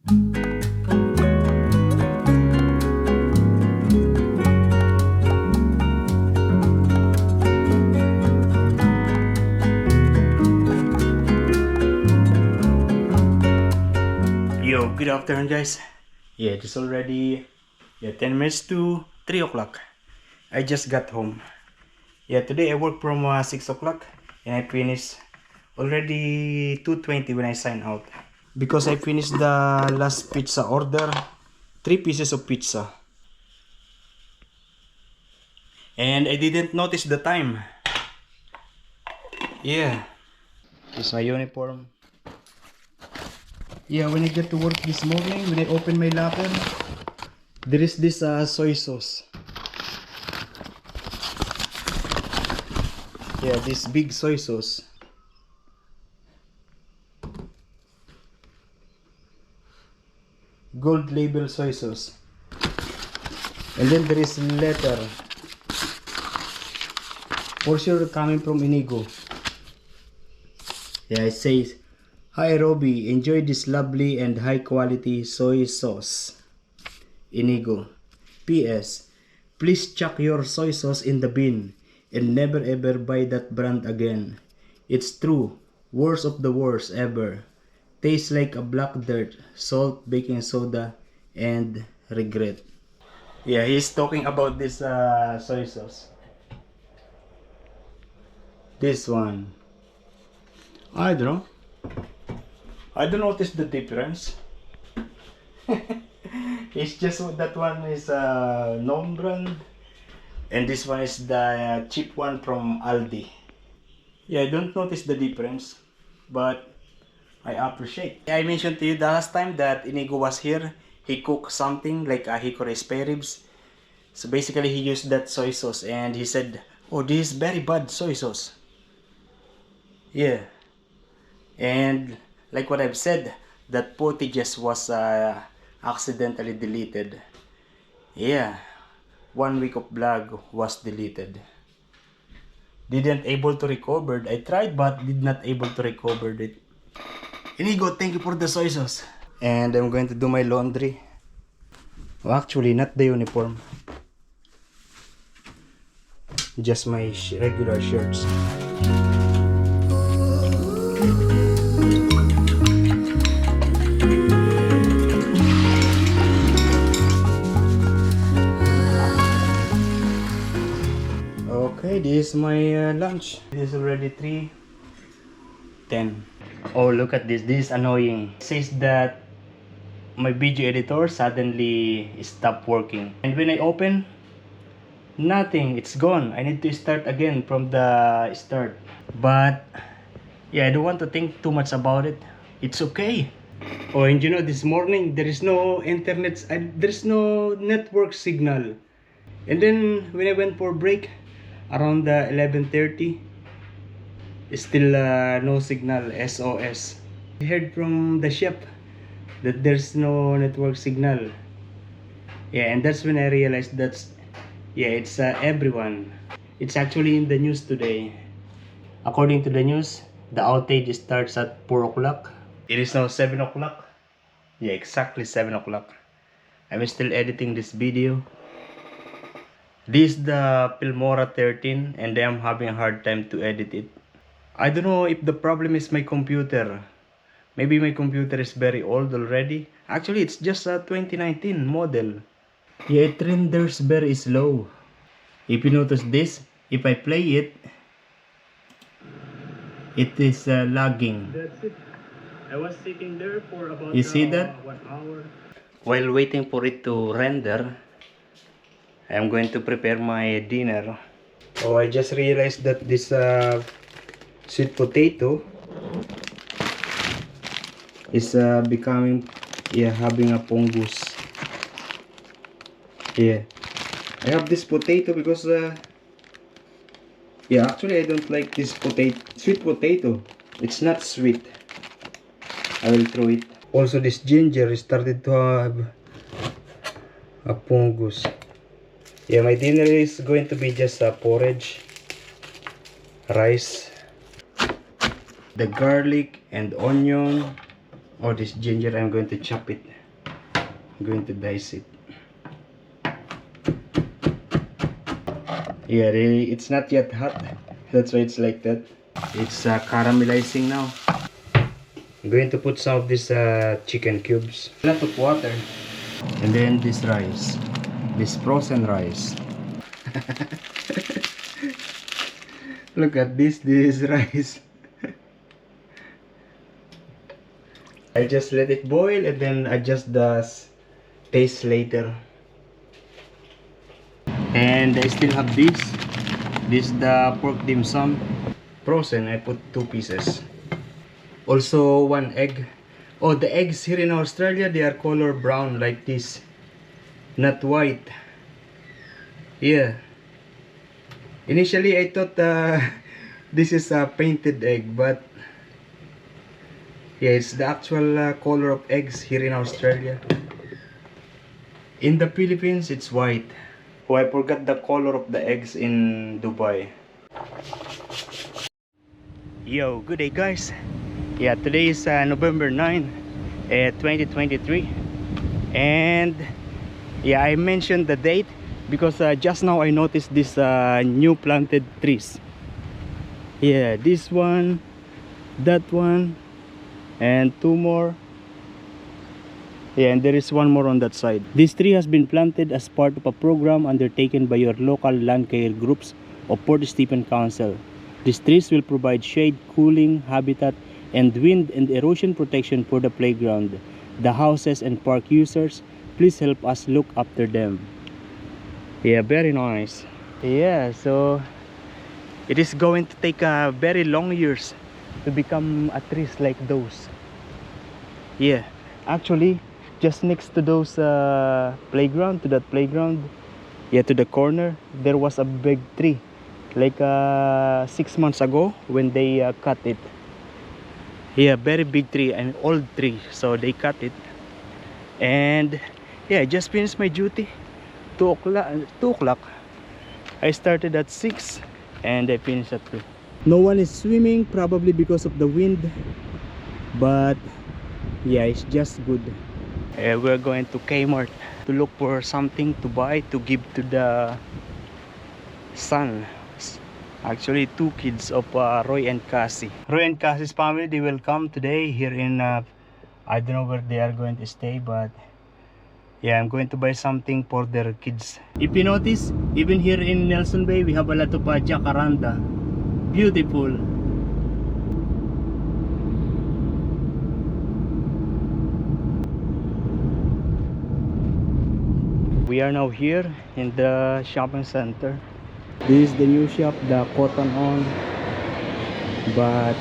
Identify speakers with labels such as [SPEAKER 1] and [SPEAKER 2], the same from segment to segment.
[SPEAKER 1] Yo, good afternoon guys. Yeah, it's already 10 minutes to 3 o'clock. I just got home. Yeah, today I work from 6 o'clock and I finished already 2:20 when I sign out. Because I finished the last pizza order, 3 pieces of pizza. And I didn't notice the time. Yeah, it's my uniform. Yeah, when I get to work this morning, when I open my locker, there is this soy sauce. Yeah, this big soy sauce. Gold label soy sauce. And then there is letter. For sure coming from Inigo. Yeah, it says, "Hi Robbie, enjoy this lovely and high quality soy sauce. Inigo. PS. Please chuck your soy sauce in the bin and never ever buy that brand again. It's true. Worst of the worst ever. Tastes like a black dirt, salt, baking soda, and regret." Yeah, he's talking about this soy sauce. This one. I don't know. I don't notice the difference. It's just that one is known brand, and this one is the cheap one from Aldi. Yeah, I don't notice the difference, but I appreciate. I mentioned to you the last time that Inigo was here. He cooked something like hickory spare ribs. So basically, he used that soy sauce, and he said, "Oh, this is very bad soy sauce." Yeah. And like what I've said, that footage was accidentally deleted. Yeah, 1 week of vlog was deleted. Didn't able to recover. I tried but did not able to recover it. Inigo, thank you for the soy sauce. And I'm going to do my laundry. Well, actually, not the uniform. Just my regular shirts. Okay, this is my lunch. It is already 3:10. Oh, look at this. This is annoying. It says that my video editor suddenly stopped working. And when I open, nothing. It's gone. I need to start again from the start. But yeah, I don't want to think too much about it. It's okay. Oh, and you know, this morning there is no internet. There's no network signal. And then when I went for break, around 11:30, still no signal, SOS. I heard from the chef that there's no network signal. Yeah, and that's when I realized it's everyone. It's actually in the news today. According to the news, the outage starts at 4 o'clock. It is now 7 o'clock. Yeah, exactly 7 o'clock. I'm still editing this video. This is the Filmora 13 and I'm having a hard time to edit it. I don't know if the problem is my computer. Maybe my computer is very old already. Actually, it's just a 2019 model. Yeah, it renders very slow. If you notice this, if I play it, it is lagging.
[SPEAKER 2] That's it. I was sitting there for about
[SPEAKER 1] You see that?
[SPEAKER 2] 1 hour.
[SPEAKER 1] While waiting for it to render, I'm going to prepare my dinner. Oh, I just realized that this sweet potato is becoming, having a fungus. Yeah, I have this potato because actually I don't like this sweet potato. It's not sweet. I will throw it. Also, this ginger started to have a fungus. Yeah, my dinner is going to be just a porridge, rice, the garlic and onion, Oh, this ginger, I'm going to chop it. I'm going to dice it. Yeah, really, it's not yet hot. That's why it's like that. It's caramelizing now. I'm going to put some of these chicken cubes. A lot of water. And then this rice. This frozen rice. Look at this rice. I just let it boil and then adjust the taste later. And I still have this. This is the pork dim sum. Frozen, I put 2 pieces. Also 1 egg. Oh, the eggs here in Australia, they are color brown like this. Not white. Yeah. Initially, I thought this is a painted egg, but yeah, it's the actual color of eggs here in Australia. In the Philippines, it's white. Oh, I forgot the color of the eggs in Dubai. Yo, good day guys. Yeah, today is November 9, 2023. And yeah, I mentioned the date because just now I noticed this new planted trees. Yeah, this one, that one, and 2 more. Yeah, and there is 1 more on that side. This tree has been planted as part of a program undertaken by your local land care groups of Port Stephen Council. These trees will provide shade, cooling, habitat, and wind and erosion protection for the playground, the houses, and park users. Please help us look after them. Yeah, very nice. Yeah, so it is going to take very long years to become a trees like those. Yeah, actually, just next to those playground, to that playground, yeah, to the corner, there was a big tree like 6 months ago when they cut it. Yeah, very big tree, an old tree, so they cut it. And yeah, I just finished my duty. 2 o'clock. I started at 6 and I finished at 2. No one is swimming, probably because of the wind, but yeah, it's just good. We're going to Kmart to look for something to buy to give to the son. Actually, 2 kids of Roy and Cassie. Roy and Cassie's family, they will come today here in I don't know where they are going to stay, but yeah, I'm going to buy something for their kids. If you notice, even here in Nelson Bay, we have a lot of jacaranda. Beautiful. We are now here in the shopping center. This is the new shop, the Cotton On. But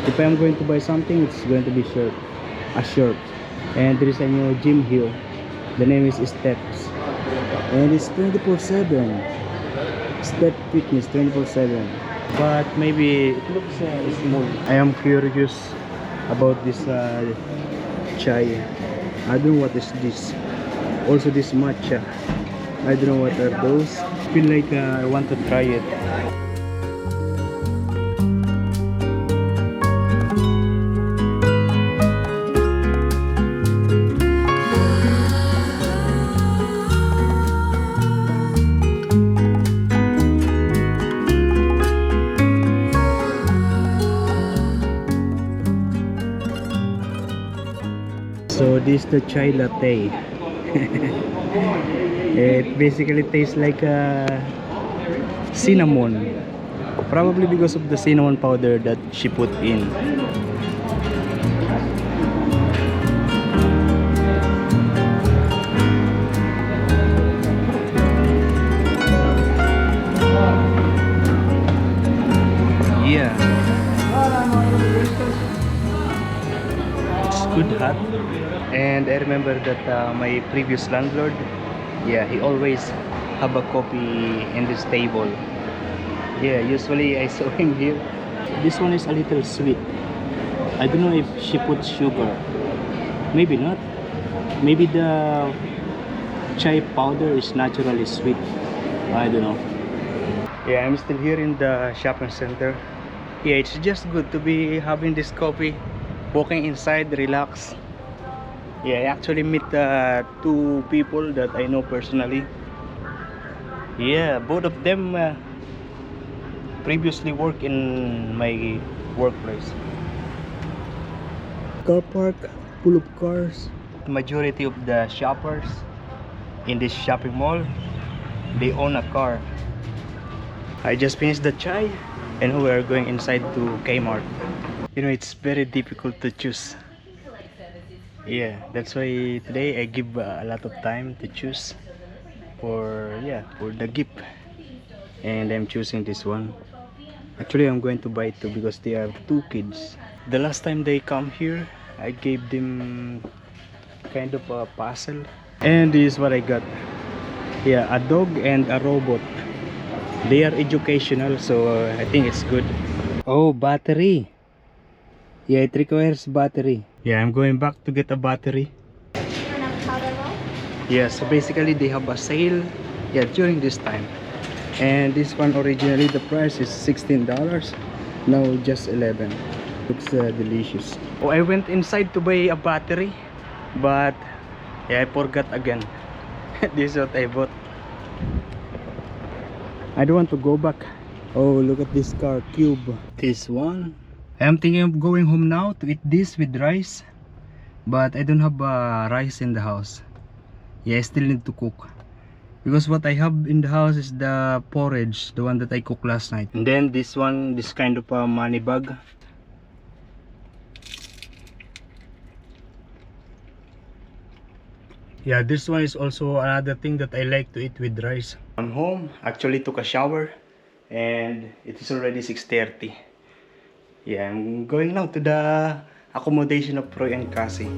[SPEAKER 1] if I'm going to buy something, it's going to be a shirt. And there is a new gym here. The name is Steps. And it's 24/7. Step Fitness 24/7. But maybe it looks small. I am curious about this chai. I don't know what is this. Also this matcha. I don't know what are those. I feel like I want to try it. So this is the chai latte. It basically tastes like cinnamon, probably because of the cinnamon powder that she put in. Yeah, it's good hot. And I remember that my previous landlord, yeah, he always have a coffee in this table. Yeah, usually I saw him here. This one is a little sweet. I don't know if she puts sugar. Maybe not. Maybe the chai powder is naturally sweet. I don't know. Yeah, I'm still here in the shopping center. Yeah, it's just good to be having this coffee walking inside, relax. Yeah, I actually meet two people that I know personally. Yeah, both of them previously worked in my workplace. Car park full of cars. The majority of the shoppers in this shopping mall, they own a car. I just finished the chai and we are going inside to Kmart. You know, it's very difficult to choose. Yeah, that's why today I give a lot of time to choose for the gift, and I'm choosing this one. Actually, I'm going to buy two because they have two kids. The last time they come here, I gave them kind of a puzzle, and this is what I got. Yeah, a dog and a robot. They are educational, so I think it's good. Oh, battery. Yeah, it requires battery. Yeah, I'm going back to get a battery. Yeah, so basically they have a sale, yeah, during this time. And this one, originally the price is $16, now just 11. Looks delicious. Oh, I went inside to buy a battery, but yeah, I forgot again. This is what I bought. I don't want to go back. Oh, look at this car, Cube. This one. I'm thinking of going home now to eat this with rice, but I don't have rice in the house. Yeah, I still need to cook, because what I have in the house is the porridge, the one that I cooked last night. And then this one, this kind of a money bag. Yeah, this one is also another thing that I like to eat with rice. I'm home, actually took a shower, and it is already 6:30. Yeah, I'm going now to the accommodation of Roy and Cassie.